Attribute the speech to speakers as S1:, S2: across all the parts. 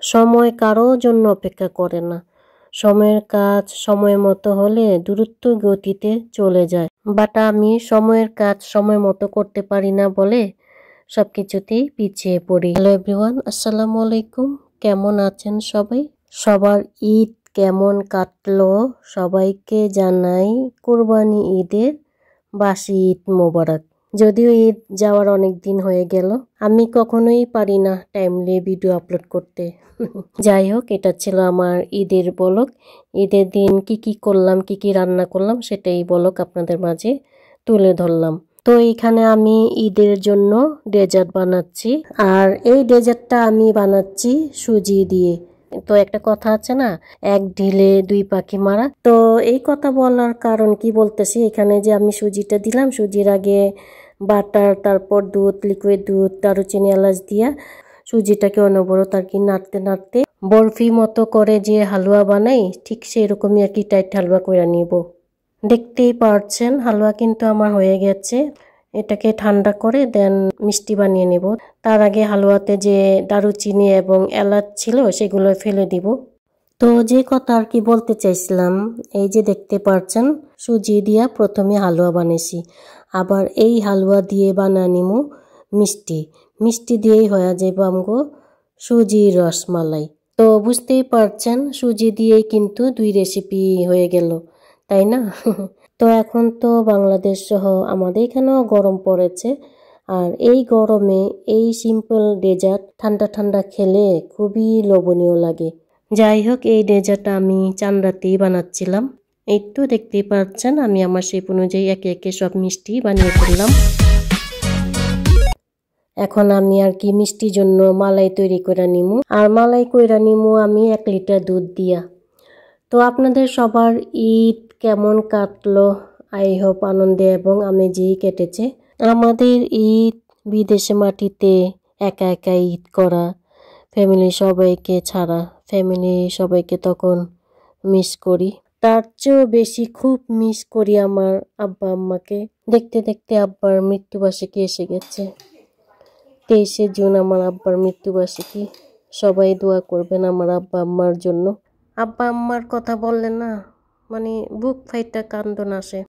S1: সময় কারো জন্য অপেক্ষা করে না। সময়ের কাজ সময় মতো হলে দ্রুত গতিতে চলে যায়, বাট আমি সময়ের কাজ সময় মতো করতে পারি না বলে সবকিছুতেই পিছিয়ে পড়ি। হ্যালো এভরিওয়ান, আসসালামু আলাইকুম। কেমন আছেন সবাই? সবার ঈদ কেমন কাটলো সবাইকে জানাই কুরবানি ঈদের বাসি ঈদ মোবারক। যদিও ঈদ যাওয়ার অনেক দিন হয়ে গেল, আমি কখনোই পারি না টাইমলি ভিডিও আপলোড করতে। যাই হোক, এটা ছিল আমার ঈদের ব্লগ। ঈদের দিন কি কি করলাম, কি কি রান্না করলাম সেটাই ব্লগ আপনাদের মাঝে তুলে ধরলাম। তো এইখানে আমি ঈদের জন্য ডেজার্ট বানাচ্ছি, আর এই ডেজার্টটা আমি বানাচ্ছি সুজি দিয়ে। তো একটা কথা আছে না, এক ঢিলে দুই পাখি মারা। তো এই কথা বলার কারণ কি বলতেছি, এখানে যে আমি সুজিটা দিলাম, সুজির আগে বাটার, তারপর দুধ, লিকুইড দুধ, দারুচিনি, এলাচ দিয়া সুজিটাকে অনবরত আর কি নাড়তে নাড়তে বরফি মতো করে যে হালুয়া বানাই, ঠিক সেরকমই আর কি টাইট হালুয়া করে নিব। দেখতেই পারছেন হালুয়া কিন্তু আমার হয়ে গেছে। এটাকে ঠান্ডা করে দেন মিষ্টি বানিয়ে নেব। তার আগে হালুয়াতে যে দারুচিনি এবং এলাচ ছিল সেগুলো ফেলে দিব। তো যে কথা আর কি বলতে চাইছিলাম, এই যে দেখতে পাচ্ছেন সুজি দিয়া প্রথমে হালুয়া বানিয়েছি, আবার এই হালুয়া দিয়ে বানানিমু মিষ্টি। মিষ্টি দিয়েই হয়ে যাবে আমগো সুজির রসমালাই। তো বুঝতেই পারছেন সুজি দিয়েই কিন্তু দুই রেসিপি হয়ে গেল, তাই না? তো এখন তো বাংলাদেশ সহ আমাদের এখানেও গরম পড়েছে, আর এই গরমে এই সিম্পল ডেজার্ট ঠান্ডা ঠান্ডা খেলে খুবই লোভনীয় লাগে। যাই হোক, এই ডেজার্টটা আমি চান্দাতেই বানাচ্ছিলাম। এই তো দেখতেই পাচ্ছেন আমি আমার শেপ অনুযায়ী একে একে সব মিষ্টি বানিয়ে ফেললাম। এখন আমি আর কি মিষ্টির জন্য মালাই তৈরি করে নিমু, আর মালাই কইরা নিমু আমি 1 লিটার দুধ দিয়া। তো আপনাদের সবার ঈদ কেমন কাটলো? আই হোপ আনন্দে এবং আমেজেই কেটেছে। আমাদের ঈদ বিদেশে মাটিতে একা একা ঈদ করা, ফ্যামিলি সবাইকে ছাড়া, ফ্যামিলি সবাইকে তখন মিস করি। তার চেয়েও বেশি খুব মিস করি আমার আব্বা আম্মাকে। দেখতে দেখতে আব্বার মৃত্যুবার্ষিকী এসে গেছে। 23শে জুন আমার আব্বার মৃত্যুবার্ষিকী। সবাই দোয়া করবেন আমার আব্বা আম্মার জন্য। আব্বা আম্মার কথা বললেন না, মানে বুক ফাইটা কান্দন আসে।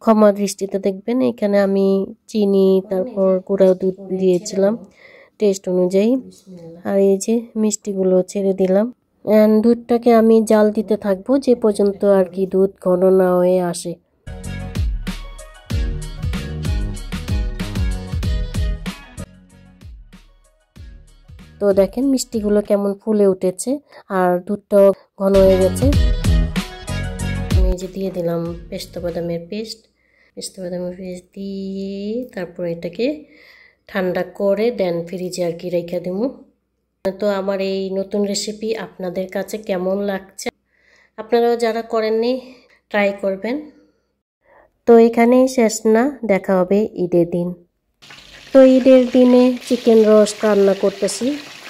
S1: ক্ষমা দৃষ্টিতে দেখবেন। এখানে আমি চিনি তারপর গুঁড়া দুধ দিয়েছিলাম টেস্ট অনুযায়ী, আর এই যে মিষ্টিগুলো ছেড়ে দিলাম। দুধটাকে আমি জাল দিতে থাকবো যে পর্যন্ত আর কি দুধ ঘন না হয়ে আসে। তো দেখেন মিষ্টিগুলো কেমন ফুলে উঠেছে আর দুধটাও ঘন হয়ে গেছে। আমি যে দিয়ে দিলাম পেস্তা বাদামের পেস্ট দিয়ে তারপর এটাকে ঠান্ডা করে দেন ফ্রিজে আর কি রেখে দেবো। তো আমার এই নতুন রেসিপি আপনাদের কাছে কেমন লাগছে, আপনারাও যারা করেননি ট্রাই করবেন। তো এখানেই শেষ না, দেখা হবে ঈদের দিন। তো ঈদের দিনে চিকেন রোস্ট রান্না করতেছি।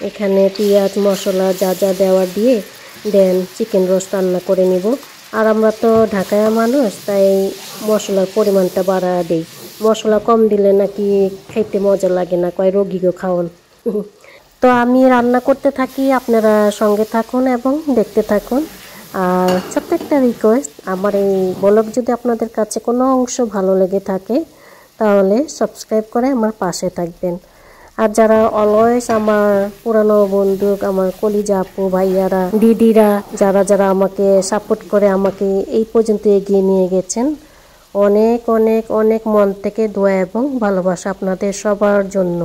S1: এখানে পেঁয়াজ মশলা যা যা দেওয়ার দিয়ে দেন চিকেন রোস্ট রান্না করে নিব। আর আমরা তো ঢাকায়া মানুষ, তাই মশলার পরিমাণটা বাড়ায় দেই। মশলা কম দিলে নাকি খাইতে মজা লাগে না, কয় রোগীকে খাওয়ান। তো আমি রান্না করতে থাকি, আপনারা সঙ্গে থাকুন এবং দেখতে থাকুন। আর ছোট্ট একটা রিকোয়েস্ট, আমার এই ব্লগ যদি আপনাদের কাছে কোনো অংশ ভালো লেগে থাকে তাহলে সাবস্ক্রাইব করে আমার পাশে থাকবেন। আর যারা অলওয়েজ আমার পুরানো বন্ধু, আমার কলিজা আপু ভাইয়ারা দিদিরা যারা যারা আমাকে সাপোর্ট করে আমাকে এই পর্যন্ত এগিয়ে নিয়ে গেছেন, অনেক অনেক অনেক মন থেকে দোয়া এবং ভালোবাসা আপনাদের সবার জন্য।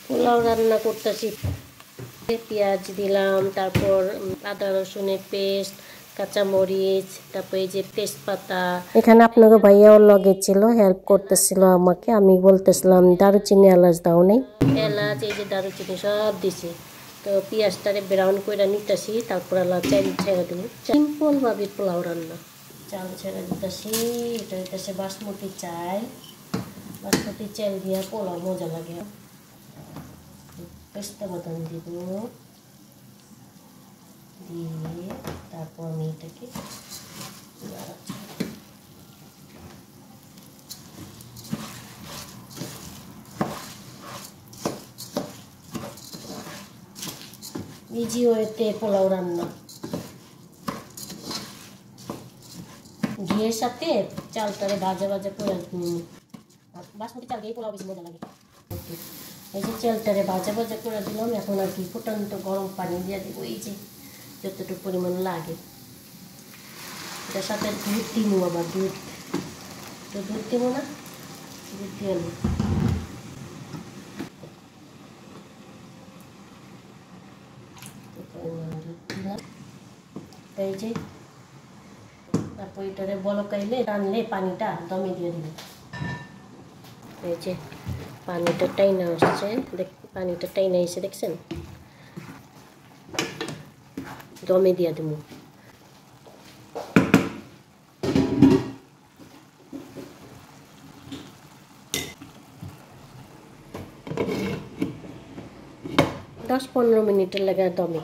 S1: পোলাও রান্না করতেছি। পেঁয়াজ দিলাম, তারপর আদা রসুনের পেস্ট, কাঁচামরিচ, তারপরে এই যে তেজপাতা। এখানে আপনাকে ভাইয়াও লগে ছিল, হেল্প করতেছিল আমাকে। আমি বলতেছিলাম দারুচিনি এলাচ দাও নেই, এলাচ এই যে দারুচিনি সব দিছি। তো পেঁয়াজটারে ব্রাউন করে নিতেছি, তারপর চাল ছেড়ে দেবো। সিম্পল ভাবে পোলাও রান্না। চাল ছেড়ে দিতেছি, এটা হইতেছে বাসমতি চাল। বাসমতি চাল দিয়ে পোলাও মজা লাগে। পেস্তা বাদাম দিব, দিয়ে তারপর আমি এটাকে ইজি ওয়েতে পোলাও রান্না। ঘিয়ের সাথে চালটারে ভাজা ভাজা করে বাসমতি চাল দিয়ে পোলাও বেশি মজা লাগে। এই যে চালটারে ভাজা ভাজা করে দিলাম। এখন আর কি ফুটান্ত গরম পানি দিয়ে দিব, এই যে যতটুকু পরিমাণ লাগে। এটার সাথে দুধ দিব, আবার দুধ তো দুধ দিব না, দুধ দিয়ে নেব। এই যে তারপর এটারে বলকাইলে টানলে পানিটা দমে দিয়ে দিব। এই যে পানিটা টাইনা আসছে, পানিটা টাইনা এসে দেখছেন, দমে দিয়ে দেবো। 10-15 মিনিটের লাগে দমে।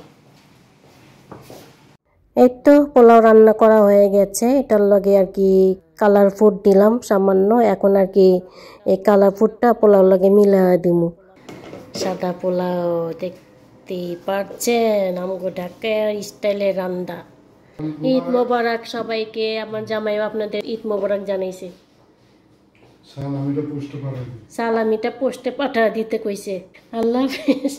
S1: এই তো পোলাও রান্না করা হয়ে গেছে। এটার লগে আর কি কালার ফুড দিলাম সামান্য। এখন আর কি এই কালার ফুডটা পোলাও লগে মিলা দিব। সাদা পোলাও দেখতেই পাচ্ছেন, আমগো ঢাকার স্টাইলে রান্না। ঈদ মোবারক সবাইকে। আমার জামাই আপনাদের ঈদ মোবারক জানাইছে। সালামিটা পোস্টে পাঠা দিতে কইছে। আল্লাহ হাফেজ।